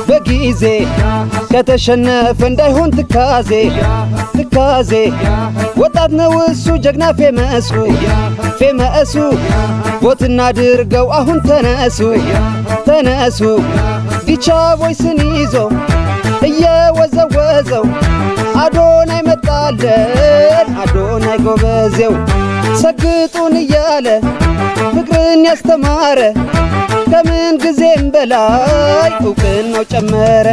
በጊዜ ከተሸነፈ እንዳይሆን ትካዜ ወጣት ነው እሱ ጀግና ፌመሱ ቦትና ድርገው አሁን ተነሱ ዲቻ ቮይስን ይዞ እየወዘወዘው አዶናይ መጣለን አዶናይ ጎበዜው ሰግጡን እያለ ፍቅርን ያስተማረ ከምን ጊዜም በላይ እውቅናው ጨመረ